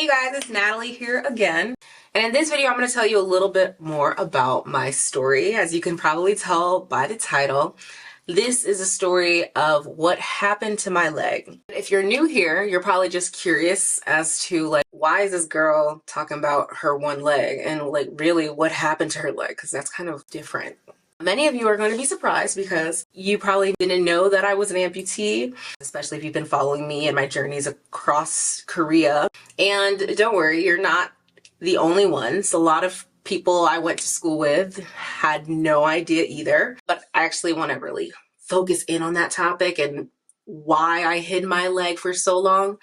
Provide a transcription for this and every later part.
Hey you guys, it's Natalie here again. And in this video, I'm going to tell you a little bit more about my story. As you can probably tell by the title, this is a story of what happened to my leg. If you're new here, you're probably just curious as to why is this girl talking about her one leg and really what happened to her leg? Because that's kind of different. Many of you are going to be surprised because you probably didn't know that I was an amputee, especially if you've been following me and my journeys across Korea. And don't worry, you're not the only ones. A lot of people I went to school with had no idea either, but I actually want to really focus in on that topic and why I hid my leg for so long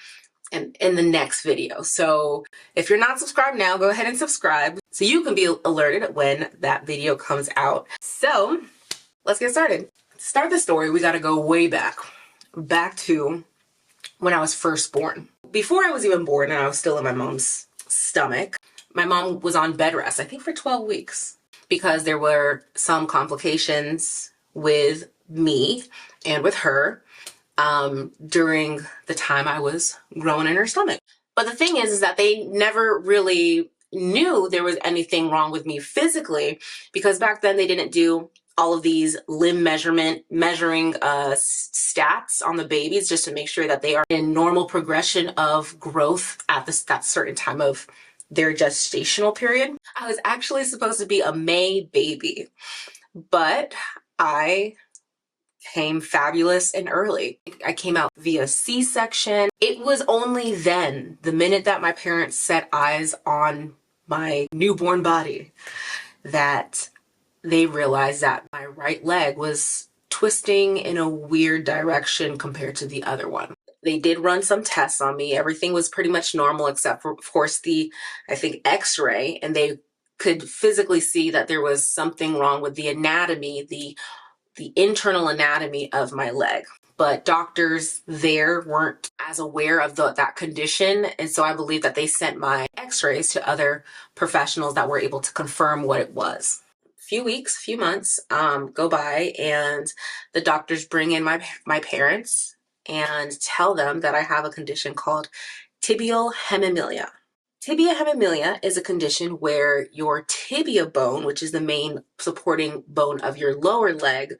and in the next video. So if you're not subscribed now, go ahead and subscribe so you can be alerted when that video comes out. So let's get started. To start the story, we got to go way back to when I was first born. Before I was even born and I was still in my mom's stomach, my mom was on bed rest, I think for 12 weeks, because there were some complications with me and with her during the time I was growing in her stomach. But the thing is that they never really knew there was anything wrong with me physically, because back then they didn't do all of these limb measuring stats on the babies just to make sure that they are in normal progression of growth at that certain time of their gestational period. I was actually supposed to be a May baby, but I came fabulous and early. I came out via C-section. It was only then, the minute that my parents set eyes on my newborn body, that they realized that my right leg was twisting in a weird direction compared to the other one. They did run some tests on me. Everything was pretty much normal except for, of course, I think X-ray, and they could physically see that there was something wrong with the anatomy, the internal anatomy of my leg. But doctors there weren't as aware of that condition, and so I believe that they sent my X-rays to other professionals that were able to confirm what it was. Few months go by, and the doctors bring in my parents and tell them that I have a condition called Tibial Hememilia. Tibial hememilia is a condition where your tibia bone, which is the main supporting bone of your lower leg,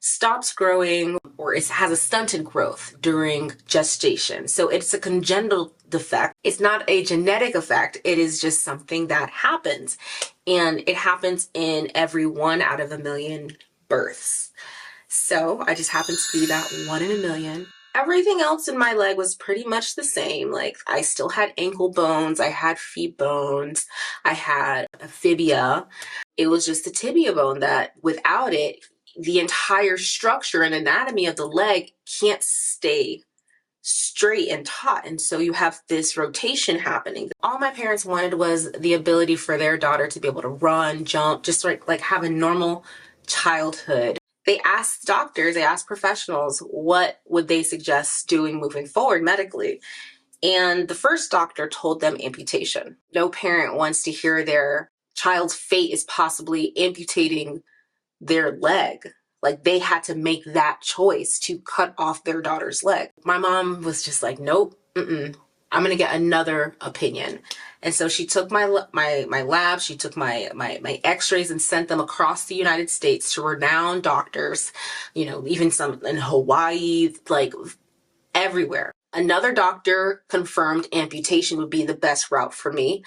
stops growing, or it has a stunted growth during gestation. So it's a congenital defect. It's not a genetic effect. It is just something that happens. And it happens in every 1 out of a million births. So I just happened to be that 1 in a million. Everything else in my leg was pretty much the same. I still had ankle bones, I had feet bones, I had a fibia. It was just the tibia bone that without it, the entire structure and anatomy of the leg can't stay straight and taut. And so you have this rotation happening. All my parents wanted was the ability for their daughter to be able to run, jump, just like have a normal childhood. They asked doctors, they asked professionals, what would they suggest doing moving forward medically? And the first doctor told them amputation. No parent wants to hear their child's fate is possibly amputating their leg. They had to make that choice to cut off their daughter's leg. My mom was just like, nope, I'm gonna get another opinion. And so she took my lab, she took my x-rays and sent them across the United States to renowned doctors, even some in Hawaii, everywhere. Another doctor confirmed amputation would be the best route for me,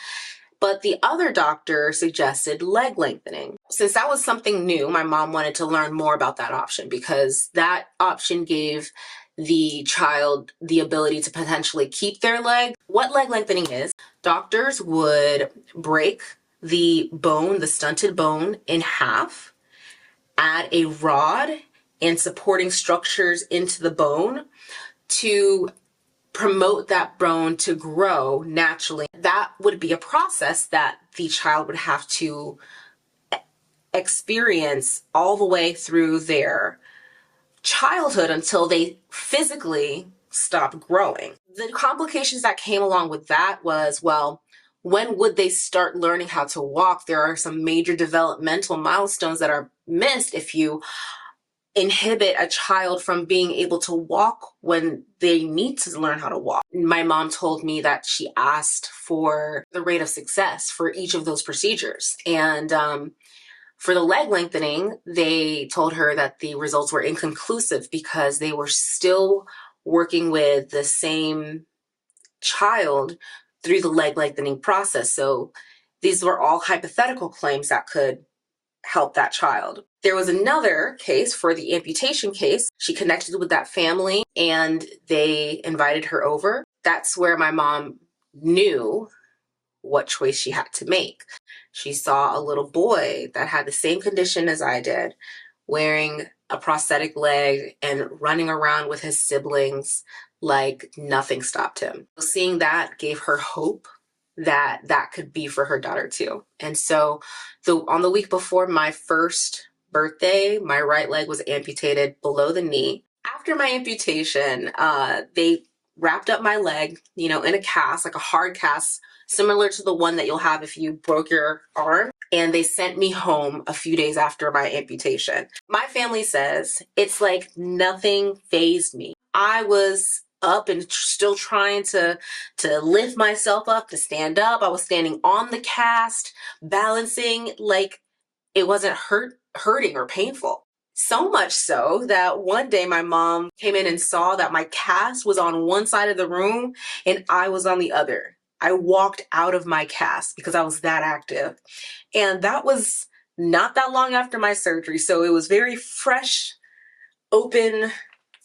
but the other doctor suggested leg lengthening. Since that was something new, my mom wanted to learn more about that option, because that option gave the child the ability to potentially keep their leg. What leg lengthening is, doctors would break the bone, the stunted bone, in half, add a rod and supporting structures into the bone to promote that bone to grow naturally. That would be a process that the child would have to experience all the way through their childhood until they physically stop growing. The complications that came along with that was, well, when would they start learning how to walk? There are some major developmental milestones that are missed if you inhibit a child from being able to walk when they need to learn how to walk. My mom told me that she asked for the rate of success for each of those procedures. And for the leg lengthening, they told her that the results were inconclusive because they were still working with the same child through the leg lengthening process. So these were all hypothetical claims that could help that child. There was another case for the amputation case. She connected with that family and they invited her over. That's where my mom knew what choice she had to make. She saw a little boy that had the same condition as I did, wearing a prosthetic leg and running around with his siblings like nothing stopped him. Seeing that gave her hope that that could be for her daughter too. And so on the week before my first birthday, my right leg was amputated below the knee. After my amputation, they wrapped up my leg, in a cast, like a hard cast, similar to the one that you'll have if you broke your arm. And they sent me home a few days after my amputation. My family says it's like nothing fazed me. I was up and still trying to lift myself up, to stand up. I was standing on the cast, balancing like it wasn't hurting or painful. So much so that one day my mom came in and saw that my cast was on one side of the room and I was on the other. I walked out of my cast because I was that active. And that was not that long after my surgery. So it was very fresh, open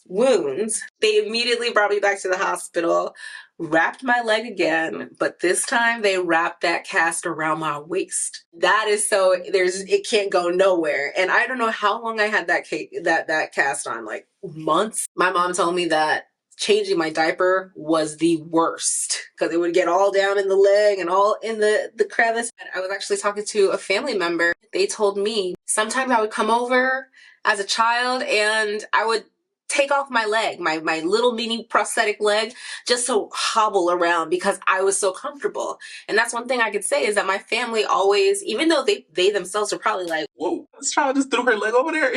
wounds. They immediately brought me back to the hospital, wrapped my leg again, but this time they wrapped that cast around my waist. That is so it can't go nowhere. And I don't know how long I had that cast on, like months. My mom told me that changing my diaper was the worst because it would get all down in the leg and all in the crevice. I was actually talking to a family member. They told me sometimes I would come over as a child and I would take off my leg, my little mini prosthetic leg, just to hobble around because I was so comfortable. And that's one thing I could say is that my family always, even though they themselves are probably like, whoa, this child just threw her leg over there,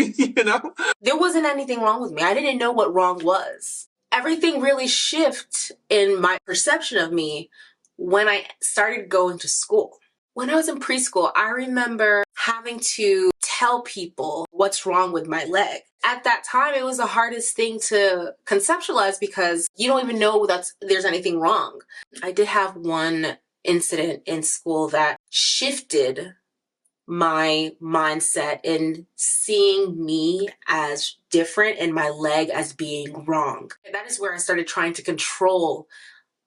There wasn't anything wrong with me. I didn't know what wrong was. Everything really shifted in my perception of me when I started going to school. When I was in preschool, I remember having to tell people what's wrong with my leg. At that time, it was the hardest thing to conceptualize because you don't even know there's anything wrong. I did have one incident in school that shifted my mindset in seeing me as different and my leg as being wrong. And that is where I started trying to control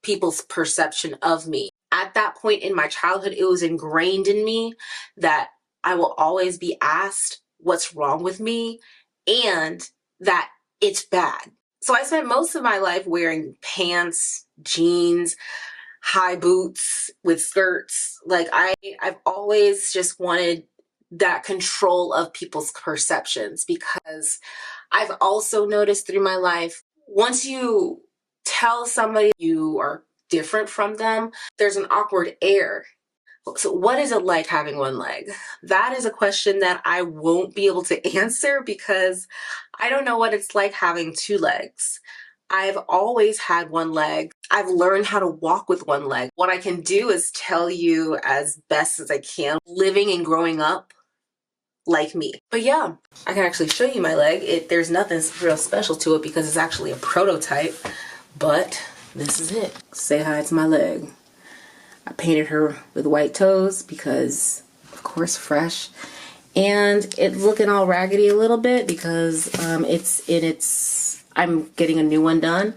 people's perception of me. At that point in my childhood, it was ingrained in me that I will always be asked what's wrong with me and that it's bad. So I spent most of my life wearing pants, jeans, high boots with skirts. Like I've always just wanted that control of people's perceptions because I've also noticed through my life, once you tell somebody you are different from them, there's an awkward air. So what is it like having one leg? That is a question that I won't be able to answer because I don't know what it's like having two legs. I've always had one leg. I've learned how to walk with one leg. What I can do is tell you as best as I can, living and growing up like me. But yeah, I can actually show you my leg. There's nothing real special to it because it's actually a prototype, but this is it. Say hi to my leg. I painted her with white toes because, of course, fresh. And it's looking all raggedy a little bit because I'm getting a new one done.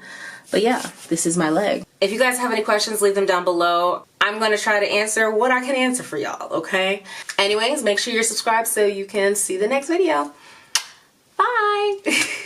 But yeah, this is my leg. If you guys have any questions, leave them down below. I'm going to try to answer what I can answer for y'all, okay? Anyways, make sure you're subscribed so you can see the next video. Bye!